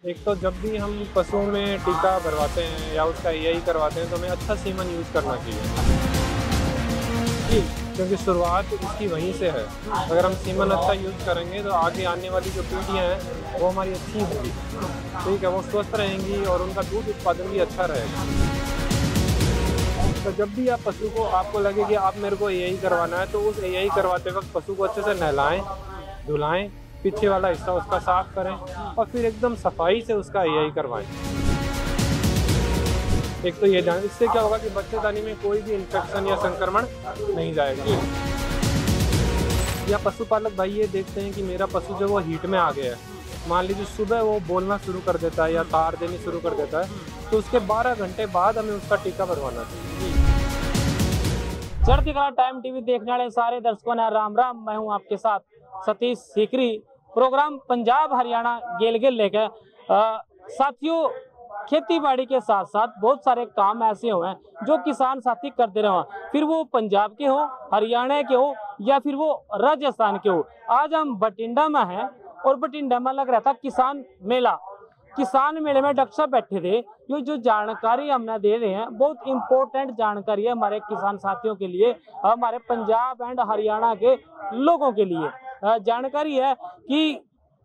एक तो जब भी हम पशुओं में टीका भरवाते हैं या उसका एआई करवाते हैं तो हमें अच्छा सीमन यूज़ करना चाहिए जी, क्योंकि शुरुआत इसकी वहीं से है। अगर हम सीमन अच्छा यूज़ करेंगे तो आगे आने वाली जो पीढ़ियाँ हैं वो हमारी अच्छी होंगी, ठीक है, वो स्वस्थ रहेंगी और उनका दूध उत्पादन भी अच्छा रहेगा। तो जब भी आप पशु को आपको लगे कि आप मेरे को एआई करवाना है तो उस एआई करवाते वक्त पशु को अच्छे से नहलाएं, धुलाएं, पीछे वाला हिस्सा उसका साफ करें और फिर एकदम सफाई से उसका एआई करवाएं। एक तो ये ध्यान, इससे क्या होगा कि बच्चेदानी में कोई भी इन्फेक्शन या संक्रमण नहीं जाएगा। या पशुपालक भाई ये देखते हैं कि मेरा पशु जो वो हीट में आ गया है, मान लीजिए सुबह वो बोलना शुरू कर देता है या तार देनी शुरू कर देता है, तो उसके 12 घंटे बाद हमें उसका टीका भरवाना चाहिए। चढ़ती कला टाइम टीवी देखने वाले सारे दर्शकों ने राम राम। मैं हूं आपके साथ सतीश सीकरी। प्रोग्राम पंजाब हरियाणा गेल गेल लेकर साथियों, खेती बाड़ी के साथ साथ बहुत सारे काम ऐसे हुए हैं जो किसान साथी करते रहे, फिर वो पंजाब के हो, हरियाणा के हो या फिर वो राजस्थान के हो। आज हम बठिंडा में हैं और बठिंडा में लग रहा था किसान मेला। किसान मेले में डॉक्टर साहब बैठे थे। ये जो जानकारी हमने दे रहे हैं बहुत इंपॉर्टेंट जानकारी है हमारे किसान साथियों के लिए, हमारे पंजाब एंड हरियाणा के लोगों के लिए। जानकारी है कि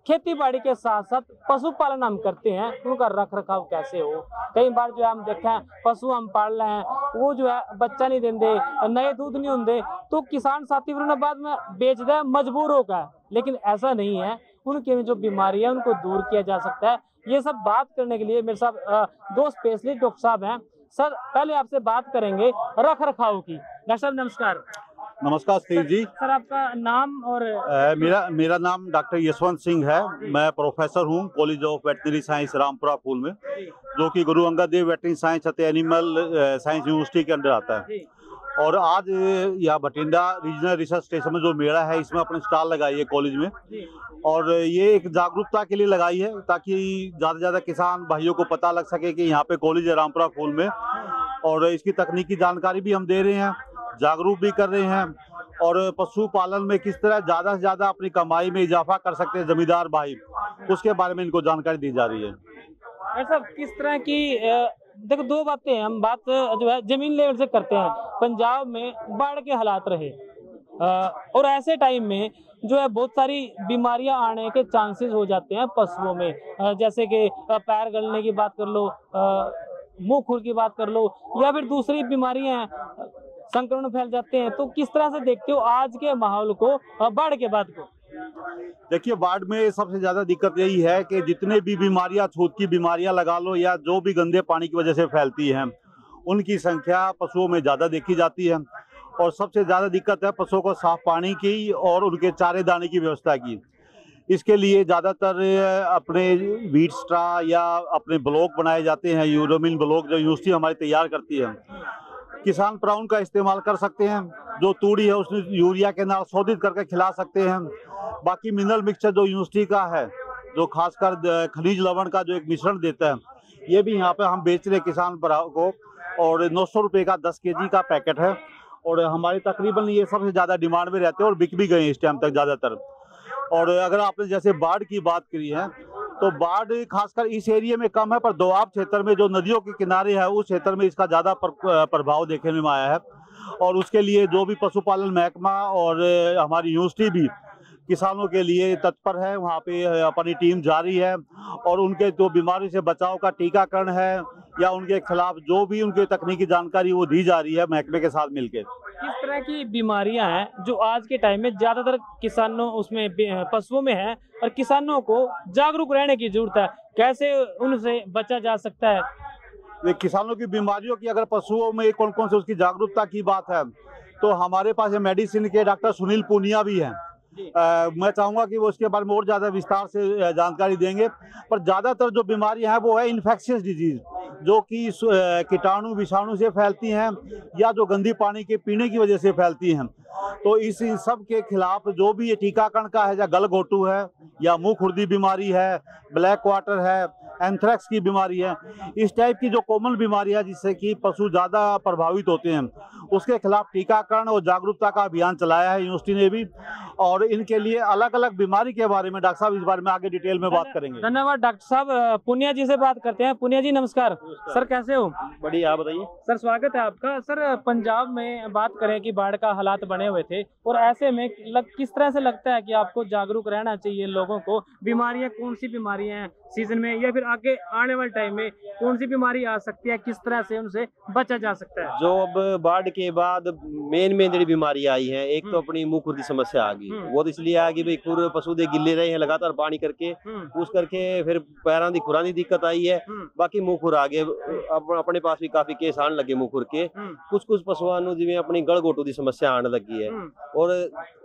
खेती बाड़ी के साथ साथ पशुपालन हम करते हैं, उनका रख रखाव कैसे हो। कई बार जो है हम देखें पशु हम पाल रहे हैं वो जो है बच्चा नहीं देंगे, नए दूध नहीं होंगे, तो किसान साथी फिर उन्हें बाद में बेच दे मजबूर होकर। लेकिन ऐसा नहीं है, उनके जो बीमारी है उनको दूर किया जा सकता है। ये सब बात करने के लिए मेरे साथ दो स्पेशलिस्ट डॉक्टर साहब हैं। सर पहले आपसे बात करेंगे रख रखाव की। डॉक्टर साहब नमस्कार। नमस्कार स्टीव जी। सर आपका नाम और मेरा नाम डॉक्टर यशवंत सिंह है। मैं प्रोफेसर हूँ college of veterinary science Rampura Phul में, जो कि Guru Angad Dev veterinary science animal science university के अंदर आता है। और आज यहाँ बठिंडा रीजनल रिसर्च स्टेशन में जो मेला है इसमें अपने स्टॉल लगाई है कॉलेज में, और ये एक जागरूकता के लिए लगाई है ताकि ज़्यादा से ज़्यादा किसान भाइयों को पता लग सके कि यहाँ पे कॉलेज है रामपुरा फूल में, और इसकी तकनीकी जानकारी भी हम दे रहे हैं, जागरूक भी कर रहे हैं, और पशुपालन में किस तरह ज़्यादा से ज़्यादा अपनी कमाई में इजाफा कर सकते हैं जमींदार भाई, उसके बारे में इनको जानकारी दी जा रही है। ऐसा किस तरह की देखो दो बातें हैं, हम बात जो है जमीन लेवल से करते हैं। पंजाब में बाढ़ के हालात रहे और ऐसे टाइम में जो है बहुत सारी बीमारियां आने के चांसेस हो जाते हैं पशुओं में, जैसे कि पैर गलने की बात कर लो, मुंह खुर की बात कर लो, या फिर दूसरी बीमारियां संक्रमण फैल जाते हैं। तो किस तरह से देखते हो आज के माहौल को बाढ़ के बाद को? देखिए, बाढ़ में सबसे ज्यादा दिक्कत यही है कि जितने भी बीमारियां, छूत की बीमारियां लगा लो या जो भी गंदे पानी की वजह से फैलती हैं, उनकी संख्या पशुओं में ज्यादा देखी जाती है। और सबसे ज्यादा दिक्कत है पशुओं को साफ पानी की और उनके चारे दाने की व्यवस्था की। इसके लिए ज़्यादातर अपने वीट स्ट्रा या अपने ब्लॉक बनाए जाते हैं, यूरोमिन ब्लॉक जो यूनिवर्सिटी हमारी तैयार करती है। किसान प्राउन का इस्तेमाल कर सकते हैं, जो तूड़ी है उसमें यूरिया के नाल शोधित करके खिला सकते हैं। बाकी मिनरल मिक्सचर जो यूनिवर्सिटी का है, जो खासकर खनिज लवण का जो एक मिश्रण देता है, ये भी यहाँ पे हम बेच रहे किसान को, और 900 रुपये का 10 kg का पैकेट है। और हमारे तकरीबन ये सबसे ज़्यादा डिमांड में रहते हैं और बिक भी गए इस टाइम तक ज़्यादातर। और अगर आपने जैसे बाढ़ की बात करी है, तो बाढ़ खासकर इस एरिया में कम है, पर दोआब क्षेत्र में जो नदियों के किनारे है उस क्षेत्र में इसका ज़्यादा प्रभाव देखने में आया है। और उसके लिए जो भी पशुपालन महकमा और हमारी यूनिवर्सिटी भी किसानों के लिए तत्पर है, वहाँ पे अपनी टीम जारी है, और उनके जो बीमारी से बचाव का टीकाकरण है या उनके खिलाफ जो भी उनके तकनीकी जानकारी वो दी जा रही है महकमे के साथ मिलकर। किस तरह की बीमारियां हैं जो आज के टाइम में ज्यादातर किसानों उसमें पशुओं में है, और किसानों को जागरूक रहने की जरूरत है, कैसे उनसे बचा जा सकता है? किसानों की बीमारियों की अगर पशुओं में कौन कौन से उसकी जागरूकता की बात है, तो हमारे पास मेडिसिन के डॉक्टर सुनील पूनिया भी हैं। मैं चाहूँगा कि वो उसके बारे में और ज़्यादा विस्तार से जानकारी देंगे। पर ज़्यादातर जो बीमारियां हैं वो है इन्फेक्शियस डिजीज़, जो कि कीटाणु विषाणु से फैलती हैं या जो गंदी पानी के पीने की वजह से फैलती हैं। तो इस सब के खिलाफ जो भी ये टीकाकरण का है, या गलघोटू है या मुंह खुरदी बीमारी है, ब्लैक क्वार्टर है, एंथ्रेक्स की बीमारी है, इस टाइप की जो कॉमन बीमारियां जिससे कि पशु ज़्यादा प्रभावित होते हैं, उसके खिलाफ टीकाकरण और जागरूकता का अभियान चलाया है यूनिवर्सिटी ने भी। और इनके लिए अलग अलग बीमारी के बारे में डॉक्टर साहब इस बारे में आगे डिटेल में बात करेंगे। धन्यवाद डॉक्टर साहब। पुनिया जी से बात करते हैं। पुनिया जी नमस्कार। सर कैसे हो? बढ़िया, आप बताइए। सर स्वागत है आपका। सर पंजाब में बात करें कि बाढ़ का हालात बने हुए थे, और ऐसे में किस तरह से लगता है कि आपको जागरूक रहना चाहिए लोगों को? बीमारियां कौन सी बीमारियां हैं सीजन में, या फिर आगे आने वाले टाइम में कौन सी बीमारी आ सकती है, किस तरह से उनसे बचा जा सकता है? जो अब बाढ़ के बाद मेन जी बीमारी आई है, एक तो अपनी मुंह खुर की समस्या आ गई। वो तो इसलिए आ गई भाई खुर पशु दे गिले रहे हैं लगातार पानी करके, उस करके फिर पैरों की खुरां की दिक्कत आई है। बाकी मुंह खुर आ गए, अपने पास भी काफी केस आने लगे मुंह खुर के। कुछ पशुओं ਨੂੰ ਜਿਵੇਂ अपनी गलघोटू की समस्या आने लगी है, और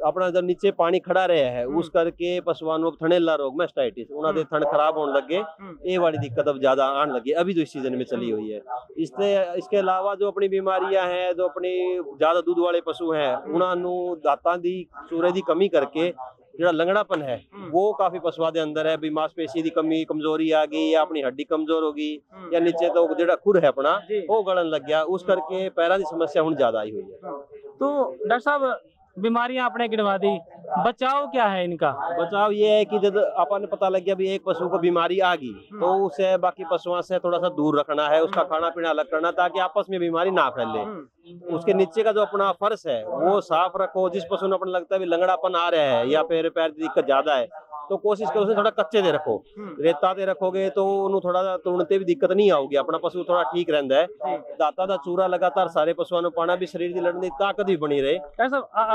अपना जब नीचे पानी खड़ा रहा है उस करके पशुओं ਨੂੰ थनेला रोग मैस्टाइटिस उन्होंने दे थन खराब होने लगे, ये वाली दिक्कत अब ज्यादा आने लगी अभी जो इस सीजन में चली हुई है। इसके अलावा जो अपनी बीमारियां हैं, जो अपनी ज्यादा दूध वाले पशु हैं, उन्होंने दांतां दी चूरे दी कमी करके जो लंगड़ापन है वो काफी पशुओं के अंदर है। भी मांसपेशी की कमी कमजोरी आ गई, या अपनी हड्डी कमजोर होगी, या नीचे तो जो खुर है अपना वो गलन लग गया, उस करके पैरों की समस्या हुण ज्यादा आई हुई है। तो डॉक्टर साहब बीमारियां आपने गिनवा दी, बचाव क्या है इनका? बचाव ये है कि जब अपन पता लग गया भी एक पशु को बीमारी आ गई, तो उसे बाकी पशुओं से थोड़ा सा दूर रखना है, उसका खाना पीना अलग करना, ताकि आपस में बीमारी ना फैले। उसके नीचे का जो अपना फर्श है वो साफ रखो। जिस पशु ने अपने लगता है भी लंगड़ापन आ रहा है या फिर पैर की दिक्कत ज्यादा है, तो कोशिश करो उसे थोड़ा कच्चे दे रखो। रेता दे रखोगे तो उन्हें थोड़ा तुरंते भी दिक्कत नहीं आऊगी, अपना पशु थोड़ा ठीक रहता है। दाता दा चूरा लगातार सारे पशुओं को पाना भी शरीर की लड़ने की ताकत भी बनी रहे।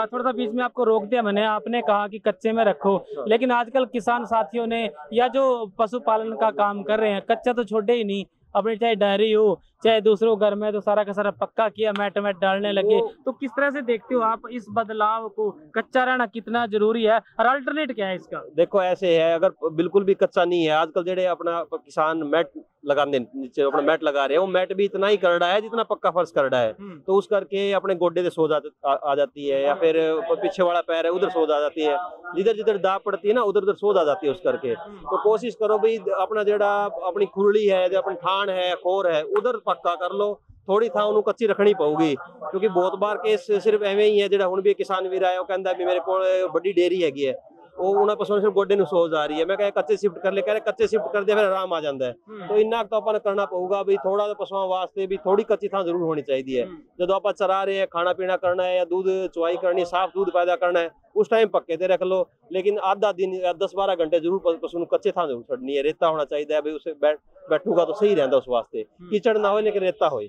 थोड़ा सा बीच में आपको रोक दिया मैंने, आपने कहा कि कच्चे में रखो, लेकिन आजकल किसान साथियों ने या जो पशुपालन का काम कर रहे हैं कच्चा तो छोड़े ही नहीं, अपने चाहे डेयरी हो चाहे दूसरों घर में तो सारा का सारा पक्का किया, मैट डालने लगे। तो किस तरह से देखते हो आप इस बदलाव को? कच्चा रहना कितना जरूरी है और अल्टरनेट क्या है इसका? देखो ऐसे है, अगर बिल्कुल भी कच्चा नहीं है, आजकल जेडे अपना किसान मैट लगाने नीचे अपना मैट लगा रहे हैं, वो मैट भी इतना ही कर रहा है जितना पक्का फर्श कर रहा है, तो उस करके अपने गोडे से सोज आ जाती है, या फिर पीछे वाला पैर है उधर सोज आ जाती है, जिधर जिधर दाब पड़ती है ना उधर उधर सोज आ जाती है उस करके। तो कोशिश करो भाई अपना जेड़ा अपनी खुरली है, जो अपनी ठाण है, खोर है, उधर पक्का कर लो। थोड़ी था उन्होंने कच्ची रखनी पऊगी, क्योंकि बहुत बार केस सिर्फ एवं ही है। जेड़ा हुण भी किसान वीर आया कहता है मेरे को बड़ी डेयरी हैगी है, वो उन्होंने पशुओं सिर्फ गोडे सोज आ रही है, मैं कहा कच्चे शिफ्ट कर ले, कह रहे कच्चे शिफ्ट कर दिया फिर आराम आ जाता है। तो इन्ना तो अपन करना पऊगा भी, थोड़ा तो पशुओं वास्ते भी थोड़ी कच्ची थां जरूर होनी चाहिए है। जब आप चरा रहे हैं, खाना पीना करना है या दूध चुवाई करनी, साफ दूध पैदा करना है, उस टाइम पक्के ते रख लो, लेकिन आधा दिन या 10-12 घंटे जरूर पशु कच्चे थां जरूर छड़नी है। रेता होना चाहिए भाई, उसे बैठूगा तो सही रहता उस वास्ते, कीचड़ ना हो लेकिन रेता हो,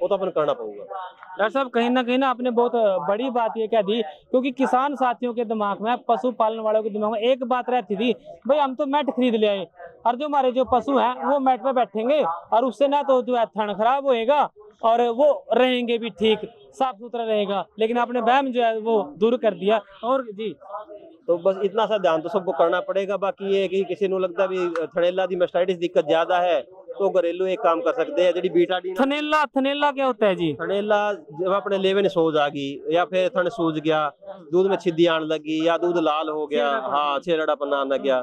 वो तो अपन करना पड़ेगा। डॉक्टर साहब कहीं ना आपने बहुत बड़ी बात ये कह दी, क्योंकि किसान साथियों के दिमाग में, पशु पालन वालों के दिमाग में एक बात रहती थी, भाई हम तो मैट खरीद ले आए और जो हमारे जो पशु हैं वो मैट पे बैठेंगे और उससे ना तो जो है थन खराब होएगा और वो रहेंगे भी ठीक, साफ सुथरा रहेगा। लेकिन आपने वहम जो है वो दूर कर दिया। और जी तो बस इतना सा ध्यान तो सबको करना पड़ेगा। बाकी ये कि किसी को लगता भी थनेला दी मैस्टाइटिस दिक्कत ज्यादा है तो घरेलू एक काम कर सकते हैं, जी बीटाडीन। थनेला क्या होता है जी? थनेला जब अपने लेवे ने सोज आ गई या फिर थन सूज गया, दूध में छिद्दी आने लगी या दूध लाल हो गया, हाँ छेलड़ापन आने लग गया,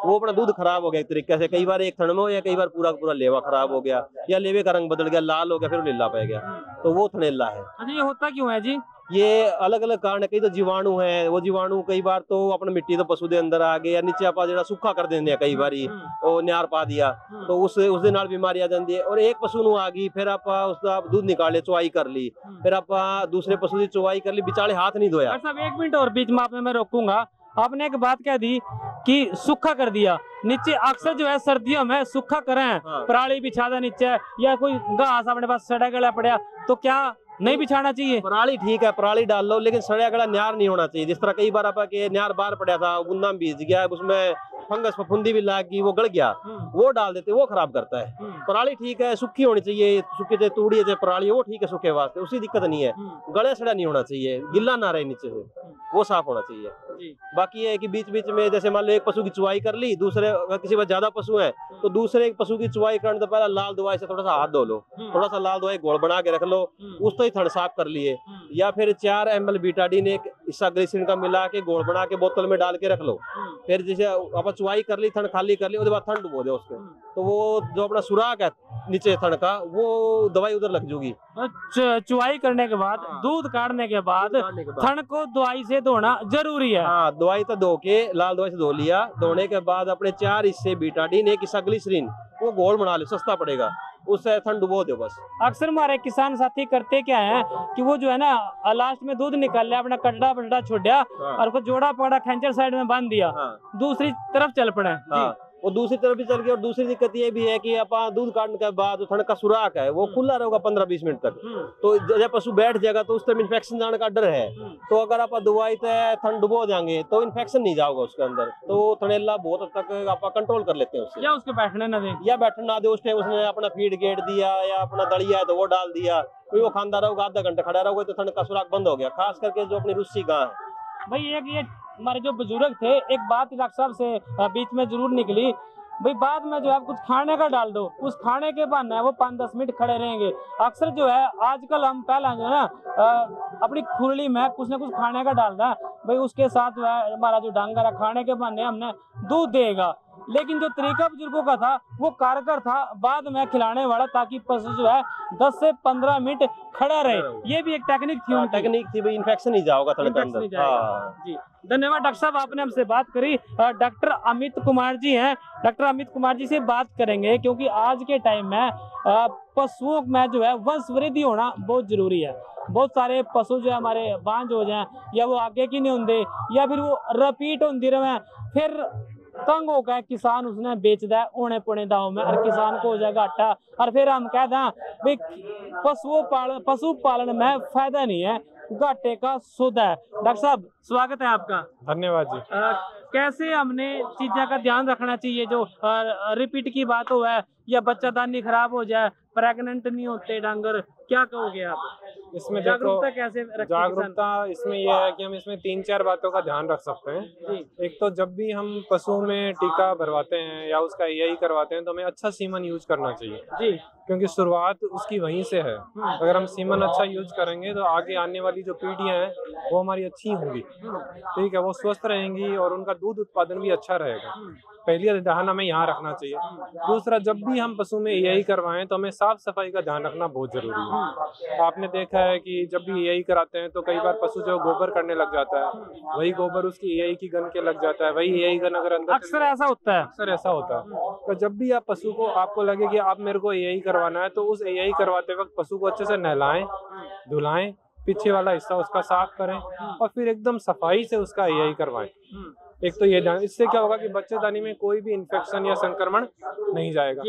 वो अपना दूध खराब हो गया एक तरीके से। कई बार एक थन में हो या कई बार पूरा पूरा लेवा खराब हो गया, या लेवे का रंग बदल गया, लाल हो गया, फिर नीला पै गया, तो वो थनेला है। अच्छा ये होता क्यों है जी? ये अलग अलग कारण है। कई तो जीवाणु है, वो जीवाणु कई बार तो अपने मिट्टी तो पशु के अंदर आ गए, या नीचे आप जो सूखा कर देंगे कई बार वो न्यार पा दिया, तो उस दे नाल बीमारी आ जाती है। और एक पशु नु आ गई, फिर आप उसका दूध निकाले, चुवाई कर ली, फिर आप दूसरे पशु की चुवाई कर ली, बिचाले हाथ नहीं धोया। अच्छा एक मिनट और बीच में आप मैं रोकूंगा। आपने एक बात कह दी कि सूखा कर दिया, नीचे अक्सर जो है सर्दियों में सूखा करें, पराली बिछा दे नीचे, या कोई घास अपने पास सड़ा गला पड़ा, तो क्या नहीं बिछाना चाहिए? पराली ठीक है, पराली डाल लो, लेकिन सड़ा गला न्यार नहीं होना चाहिए। जिस तरह कई बार आप न्यार बाहर पड़ा था, गुंदा में बीज गया, उसमें फंगस फफूंदी भी लाग गई, वो गल गया, वो डाल देते, वो खराब करता है। पराली ठीक है, सूखी होनी चाहिए, सूखी चाहे तूड़ी चाहे पराली, वो ठीक है सूखे वास्ते, उसकी दिक्कत नहीं है। गले सड़ा नहीं होना चाहिए, गिल्ला ना रहे नीचे से, वो साफ होना चाहिए। बाकी ये है कि बीच बीच में जैसे मान लो एक पशु की चुवाई कर ली, दूसरे अगर किसी पास ज्यादा पशु है तो दूसरे पशु की चुवाई करने तो पहले लाल दवाई से थोड़ा सा हाथ धो लो, थोड़ा सा लाल दवाई घोल बना के रख लो, उस तो ही थन साफ कर लिए, या फिर 4 ml बीटाडीन इसका ग्लिसरीन का मिला के घोल बना के बोतल में डाल के रख लो। फिर जैसे आप चुवाई कर ली, थन खाली कर ली, उसके बाद ठंड डुबो दो उसके, तो वो जो अपना सुराख है नीचे थन का, वो दवाई उधर लग जाएगी। चुवाई करने के बाद, दूध काटने के बाद थन को दवाई से धोना जरूरी है। हाँ, दवाई तो धो के, लाल दवाई से धो लिया, धोने के बाद अपने 4 हिस्से बीटाडीन, 1 हिस्सा ग्लिसरीन, वो घोल बना ले, सस्ता पड़ेगा, उससे थन डुबो दो बस। अक्सर हमारे किसान साथी करते क्या है कि वो जो है ना लास्ट में दूध निकाल लिया, अपना कटड़ा बटड़ा छोड़ा और उसको जोड़ा पकड़ा खंजर साइड में बांध दिया, दूसरी तरफ चल पड़े। और दूसरी तरफ भी चल गया। और दूसरी दिक्कत ये भी है कि अपन दूध काटने के बाद थन का सुराख है वो खुला रहेगा 15-20 मिनट तक, तो जब पशु बैठ जाएगा तो उस टाइम इन्फेक्शन जाने का डर है। तो अगर आप दवाई से थन डुबो देंगे तो इन्फेक्शन नहीं जाओगा उसके अंदर, तो थनेला बहुत हद तक आप कंट्रोल कर लेते हैं उससे। या उसके बैठने ना दे, या बैठने ना दे, उस टाइम उसने अपना फीड गेट दिया या अपना दलिया है तो वो डाल दिया, कोई वो खानदार रहोगा, आधा घंटा खड़ा रहोगे तो थन का सुराख बंद हो गया। खास करके जो अपनी रूसी गाय है भाई, एक ये हमारे जो बुजुर्ग थे, एक बात डॉक्टर साहब से बीच में जरूर निकली भाई, बाद में जो है कुछ खाने का डाल दो, उस खाने के बहाने है वो 5-10 मिनट खड़े रहेंगे। अक्सर जो है आजकल हम पहला जो है ना अपनी खुरली में कुछ ना कुछ खाने का डाल रहा भाई, उसके साथ जो है हमारा जो डांगर है खाने के बहाने हमने दूध देगा, लेकिन जो तरीका बुजुर्गों का था वो कारगर था, बाद में खिलाने वाला, ताकि पशु जो है 10 से 15 मिनट खड़ा रहे। ये भी एक टेक्निक थी, टेक्निक थी भाई, इन्फेक्शन नहीं जाओगा थन के अंदर। जी धन्यवाद डॉक्टर साहब, आपने हमसे बात करी। डॉक्टर अमित कुमार जी हैं, डॉक्टर अमित कुमार जी से बात करेंगे, क्योंकि आज के टाइम में पशुओं में जो है वंश वृद्धि होना बहुत जरूरी है। बहुत सारे पशु जो है हमारे बांझ हो जाएं, या वो आगे की नहीं होंगे, या फिर वो रिपीट होती रहे, फिर तंग हो गए किसान, उसने बेच दिया औने पौने दाव में, और किसान को हो जाएगा घाटा, और फिर हम कह दें भाई पशु पालन में फायदा नहीं है, घाटे का सौदा है। डॉक्टर साहब स्वागत है आपका। धन्यवाद जी। कैसे हमने चीज़ों का ध्यान रखना चाहिए, जो रिपीट की बात हो है, या बच्चादानी खराब हो जाए, प्रेग्नेंट नहीं होते डांगर, क्या कहोगे आप इसमें? जागरूकता कैसे रखें? जागरूकता इसमें यह है कि हम इसमें 3-4 बातों का ध्यान रख सकते हैं। एक तो जब भी हम पशुओं में टीका भरवाते हैं या उसका EI करवाते हैं तो हमें अच्छा सीमन यूज करना चाहिए जी, क्योंकि शुरुआत उसकी वहीं से है। अगर हम सीमन अच्छा यूज करेंगे तो आगे आने वाली जो पीढ़ियां हैं वो हमारी अच्छी होंगी, ठीक है, वो स्वस्थ रहेंगी और उनका दूध उत्पादन भी अच्छा रहेगा। पहली ध्यान हमें यहाँ रखना चाहिए। दूसरा, जब भी हम पशु में EI करवाएं तो हमें साफ सफाई का ध्यान रखना बहुत जरूरी है। आपने देखा है कि जब भी EI कराते हैं तो कई बार पशु जो गोबर करने लग जाता है, वही गोबर उसकी EI की गन के लग जाता है, वही EI गन अगर अंदर, अक्सर ऐसा होता है, अक्सर ऐसा होता है। तो जब भी आप पशु को, आपको लगे कि आप मेरे को EI करवाना है, तो उस EI करवाते वक्त पशु को अच्छे से नहलाएं, धुलाएं, पीछे वाला हिस्सा उसका साफ करें और फिर एकदम सफाई से उसका EI करवाएं। एक तो ये ध्यान, इससे क्या होगा कि बच्चेदानी में कोई भी इन्फेक्शन या संक्रमण नहीं जाएगा।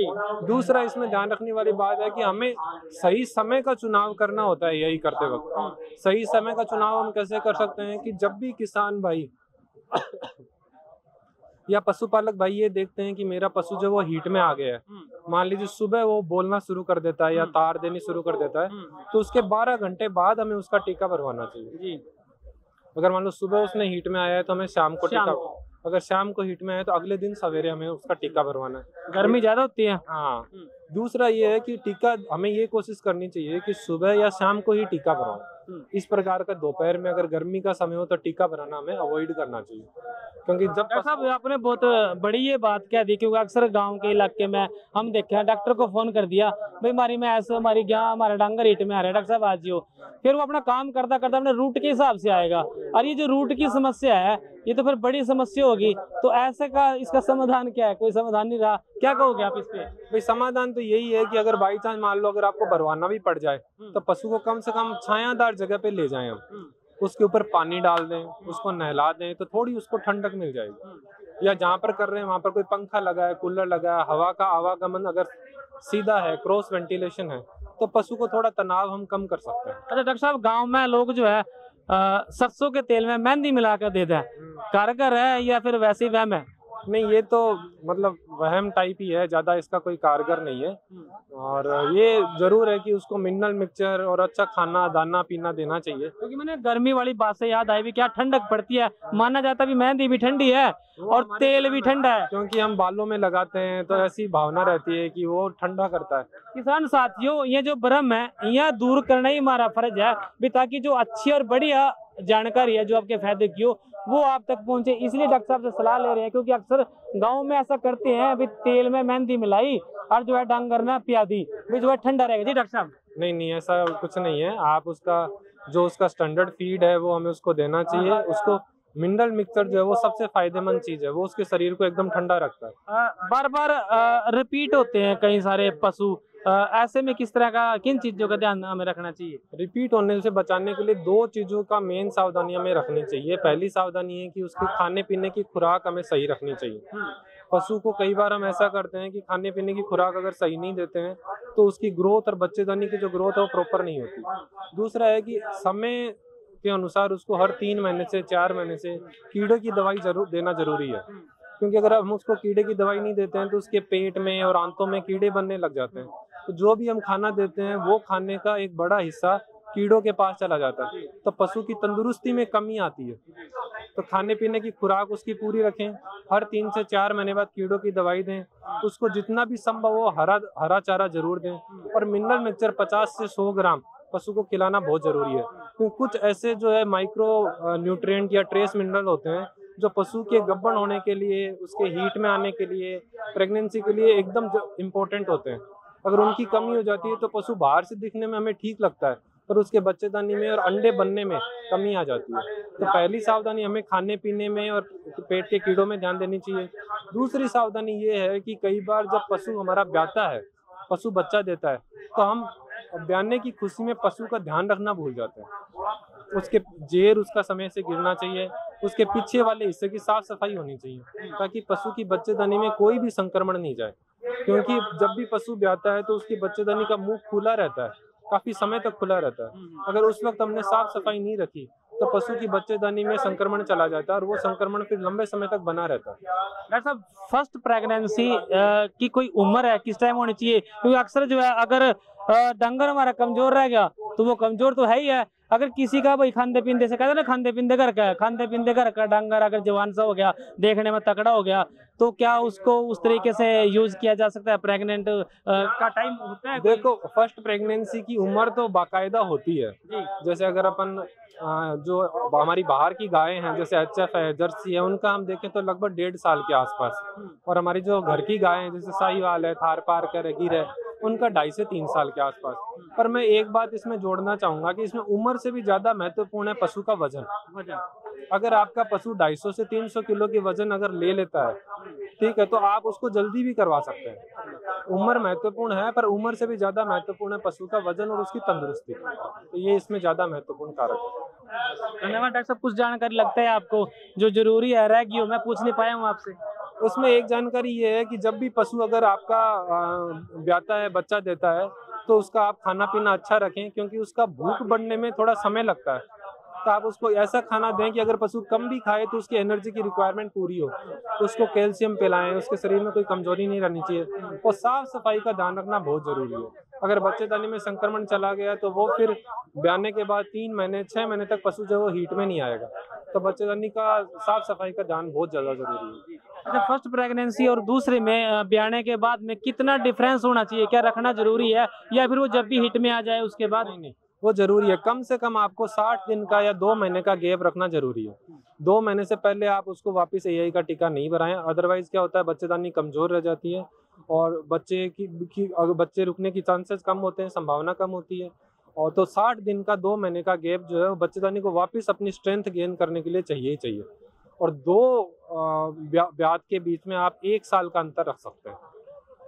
दूसरा, इसमें ध्यान रखने वाली बात है कि हमें सही समय का चुनाव करना होता है EI करते वक्त। सही समय का चुनाव हम कैसे कर सकते हैं कि जब भी किसान भाई या पशुपालक भाई ये देखते हैं कि मेरा पशु जो वो हीट में आ गया है, मान लीजिए सुबह वो बोलना शुरू कर देता है या तार देनी शुरू कर देता है, तो उसके 12 घंटे बाद हमें उसका टीका भरवाना चाहिए जी। अगर मान लो सुबह उसने हीट में आया है तो हमें शाम को टीका, अगर शाम को हीट में आया तो अगले दिन सवेरे हमें उसका टीका भरवाना है। गर्मी ज्यादा होती है। हाँ। दूसरा ये है कि टीका हमें ये कोशिश करनी चाहिए कि सुबह या शाम को ही टीका भरवाओ। इस प्रकार का दोपहर में अगर गर्मी का समय हो तो टीका भराना हमें अवॉइड करना चाहिए, क्योंकि जब साहब आपने बहुत बड़ी ये बात कह दी, क्योंकि अक्सर गांव के इलाके में हम देखे हैं डॉक्टर को फोन कर दिया भाई हमारी में ऐसे हमारी क्या हमारा डांगर हीट में आ रहा है, डॉक्टर साहब आज जियो, फिर वो अपना काम करता करता अपने रूट के हिसाब से आएगा, और ये जो रूट की समस्या है ये तो फिर बड़ी समस्या होगी। तो ऐसे का इसका समाधान क्या है? कोई समाधान नहीं रहा, क्या कहोगे आप इस पे? भाई समाधान तो यही है कि अगर बाई चांस मान लो अगर आपको भरवाना भी पड़ जाए तो पशु को कम से कम छायादार जगह पे ले जाएं हम, उसके ऊपर पानी डाल दें, उसको नहला दें तो थोड़ी उसको ठंडक मिल जाएगी। या जहाँ पर कर रहे हैं वहाँ पर कोई पंखा लगा है, कूलर लगा है, हवा का आवागमन अगर सीधा है, क्रॉस वेंटिलेशन है, तो पशु को थोड़ा तनाव हम कम कर सकते हैं। अच्छा डॉक्टर साहब, गाँव में लोग जो है सरसों के तेल में मेहंदी मिलाकर दे दें, कारगर है या फिर वैसे ही वहम है? नहीं, ये तो मतलब वहम टाइप ही है, ज्यादा इसका कोई कारगर नहीं है। और ये जरूर है कि उसको मिनरल मिक्सचर और अच्छा खाना दाना पीना देना चाहिए। क्योंकि मैंने गर्मी वाली बात से याद आई भी, क्या ठंडक पड़ती है, माना जाता भी मेहंदी भी ठंडी है और तेल भी ठंडा है, क्योंकि हम बालों में लगाते हैं तो ऐसी भावना रहती है कि वो ठंडा करता है। किसान साथियों ये जो भ्रम है यह दूर करना ही हमारा फर्ज है भी, ताकि जो अच्छी और बढ़िया जानकारी है जो आपके फायदे की हो वो आप तक पहुंचे। इसलिए डॉक्टर साहब से सलाह ले रहे हैं, क्योंकि अक्सर गांव में ऐसा करते हैं अभी तेल में मेहंदी मिलाई और जो है डांगर ना पिया दी भी, जो है ठंडा रहेगा। जी डॉक्टर साहब। नहीं नहीं, ऐसा कुछ नहीं है। आप उसका स्टैंडर्ड फीड है वो हमें उसको देना चाहिए। उसको मिनरल मिक्सचर जो है वो सबसे फायदेमंद चीज है, वो उसके शरीर को एकदम ठंडा रखता है। बार बार रिपीट होते हैं कई सारे पशु, ऐसे में किस तरह का, किन चीजों का ध्यान हमें रखना चाहिए? रिपीट होने से बचाने के लिए 2 चीजों का मेन सावधानी हमें रखनी चाहिए। पहली सावधानी है कि उसके खाने पीने की खुराक हमें सही रखनी चाहिए। पशु को कई बार हम ऐसा करते हैं कि खाने पीने की खुराक अगर सही नहीं देते हैं तो उसकी ग्रोथ और बच्चेदानी की जो ग्रोथ है वो प्रॉपर नहीं होती। दूसरा है कि समय के अनुसार उसको हर 3 महीने से 4 महीने से कीड़े की दवाई जरूर देना जरूरी है, क्योंकि अगर हम उसको कीड़े की दवाई नहीं देते हैं तो उसके पेट में और आंतों में कीड़े बनने लग जाते हैं। तो जो भी हम खाना देते हैं वो खाने का एक बड़ा हिस्सा कीड़ों के पास चला जाता है, तो पशु की तंदुरुस्ती में कमी आती है। तो खाने पीने की खुराक उसकी पूरी रखें, हर 3 से 4 महीने बाद कीड़ों की दवाई दें, उसको जितना भी संभव हो हरा चारा जरूर दें, और मिनरल मिक्सचर 50 से 100 ग्राम पशु को खिलाना बहुत जरूरी है। क्योंकि कुछ ऐसे जो है माइक्रो न्यूट्रिएंट या ट्रेस मिनरल होते हैं जो पशु के गब्बन होने के लिए, उसके हीट में आने के लिए, प्रेगनेंसी के लिए एकदम इम्पोर्टेंट होते हैं। अगर उनकी कमी हो जाती है तो पशु बाहर से दिखने में हमें ठीक लगता है, पर उसके बच्चेदानी में और अंडे बनने में कमी आ जाती है। तो पहली सावधानी हमें खाने पीने में और पेट के कीड़ों में ध्यान देनी चाहिए। दूसरी सावधानी ये है कि कई बार जब पशु हमारा ब्याता है, पशु बच्चा देता है, तो हम ब्याने की खुशी में पशु का ध्यान रखना भूल जाते हैं। उसके जेर उसका समय से गिरना चाहिए, उसके पीछे वाले हिस्से की साफ सफाई होनी चाहिए, ताकि पशु की बच्चेदानी में कोई भी संक्रमण नहीं जाए। क्योंकि जब भी पशु ब्याता है तो उसकी बच्चेदानी का मुंह खुला रहता है, काफी समय तक खुला रहता है। अगर उस वक्त हमने साफ सफाई नहीं रखी तो पशु की बच्चेदानी में संक्रमण चला जाता है और वो संक्रमण फिर लंबे समय तक बना रहता है। डॉक्टर साहब, फर्स्ट प्रेगनेंसी की कोई उम्र है, किस टाइम होनी चाहिए? क्योंकि अक्सर जो है अगर डंगर हमारा कमजोर रह गया तो वो कमजोर तो है ही है, अगर किसी का भाई खांदे पींदे से कहते ना, खांदे पींदे घर का है, खांदे पींदे घर का डंगर अगर जवान सा हो गया, देखने में तगड़ा हो गया, तो क्या उसको उस तरीके से यूज किया जा सकता है? प्रेग्नेंट का टाइम होता है? देखो, फर्स्ट प्रेगनेंसी की उम्र तो बाकायदा होती है। जैसे अगर अपन जो हमारी बाहर की गायें हैं जैसे HF है, जर्सी है, उनका हम देखें तो लगभग 1.5 साल के आसपास, और हमारी जो घर की गायें हैं जैसे साहिवाल है, थार पारकर है, गिर है, उनका 2.5 से 3 साल के आसपास। पर मैं एक बात इसमें जोड़ना चाहूंगा कि इसमें उम्र से भी ज्यादा महत्वपूर्ण है पशु का वजन। अगर आपका पशु 250 से 300 किलो की वजन अगर ले लेता है, ठीक है, तो आप उसको जल्दी भी करवा सकते हैं। उम्र महत्वपूर्ण है, पर उम्र से भी ज्यादा महत्वपूर्ण है पशु का वजन और उसकी तंदुरुस्ती, तो ये इसमें ज्यादा महत्वपूर्ण कारक है। धन्यवाद डॉक्टर साहब। कुछ जानकारी लगता है आपको जो जरूरी है, रह गई हो, मैं पूछ नहीं पाया हूँ आपसे? उसमें एक जानकारी ये है कि जब भी पशु अगर आपका ब्याता है, बच्चा देता है, तो उसका आप खाना पीना अच्छा रखें, क्योंकि उसका भूख बढ़ने में थोड़ा समय लगता है। तो आप उसको ऐसा खाना दें कि अगर पशु कम भी खाए तो उसकी एनर्जी की रिक्वायरमेंट पूरी हो। तो उसको कैल्शियम पिलाएं, उसके शरीर में कोई कमजोरी नहीं रहनी चाहिए, और साफ सफाई का ध्यान रखना बहुत जरूरी है। अगर बच्चेदानी में संक्रमण चला गया तो वो फिर ब्याने के बाद 3 महीने 6 महीने तक पशु जो वो हीट में नहीं आएगा। तो बच्चेदानी का साफ सफाई का ध्यान बहुत ज्यादा जरूरी है। अच्छा, फर्स्ट प्रेगनेंसी और दूसरे में ब्याने के बाद में कितना डिफरेंस होना चाहिए? क्या रखना जरूरी है, या फिर वो जब भी हिट में आ जाए उसके बाद? नहीं, वो जरूरी है। कम से कम आपको 60 दिन का या 2 महीने का गैप रखना जरूरी है। 2 महीने से पहले आप उसको वापस AI का टीका नहीं भराएं, अदरवाइज क्या होता है, बच्चेदानी कमजोर रह जाती है और बच्चे रुकने की चांसेस कम होते हैं, संभावना कम होती है। और तो 60 दिन का 2 महीने का गैप जो है वो बच्चेदानी को वापस अपनी स्ट्रेंथ गेन करने के लिए चाहिए ही चाहिए। और 2 ब्यात के बीच में आप 1 साल का अंतर रख सकते हैं।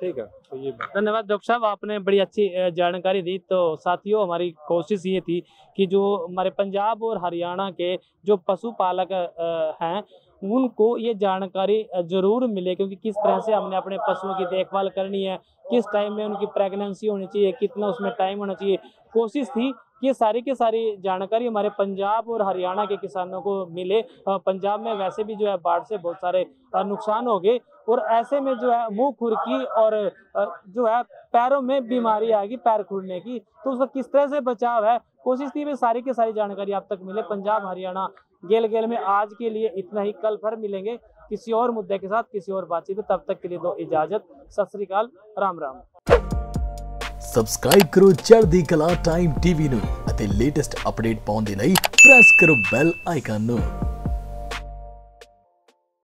ठीक है, तो ये धन्यवाद डॉक्टर साहब, आपने बड़ी अच्छी जानकारी दी। तो साथियों, हमारी कोशिश ये थी कि जो हमारे पंजाब और हरियाणा के जो पशुपालक हैं उनको ये जानकारी जरूर मिले, क्योंकि किस तरह से हमने अपने पशुओं की देखभाल करनी है, किस टाइम में उनकी प्रेगनेंसी होनी चाहिए, कितना उसमें टाइम होना चाहिए। कोशिश थी कि ये सारी की सारी जानकारी हमारे पंजाब और हरियाणा के किसानों को मिले। पंजाब में वैसे भी जो है बाढ़ से बहुत सारे नुकसान हो गए, और ऐसे में जो है मुंह खुरकी और जो है पैरों में बीमारी आ गई, पैर खुरने की, तो उसका किस तरह से बचाव है, कोशिश थी वे सारी की सारी जानकारी आप तक मिले। पंजाब हरियाणा गेल में आज के लिए इतना ही, कल फिर मिलेंगे किसी और मुद्दे के साथ, किसी और बातचीत में। तब तक के लिए दो इजाजत, सत श्री अकाल, राम राम। ਸਬਸਕ੍ਰਾਈਬ ਕਰੋ ਚੜ੍ਹਦੀ ਕਲਾ ਟਾਈਮ ਟੀਵੀ ਨੂੰ ਅਤੇ ਲੇਟੈਸਟ ਅਪਡੇਟ ਪਾਉਣ ਦੇ ਲਈ ਪ੍ਰੈਸ ਕਰੋ ਬੈਲ ਆਈਕਨ ਨੂੰ।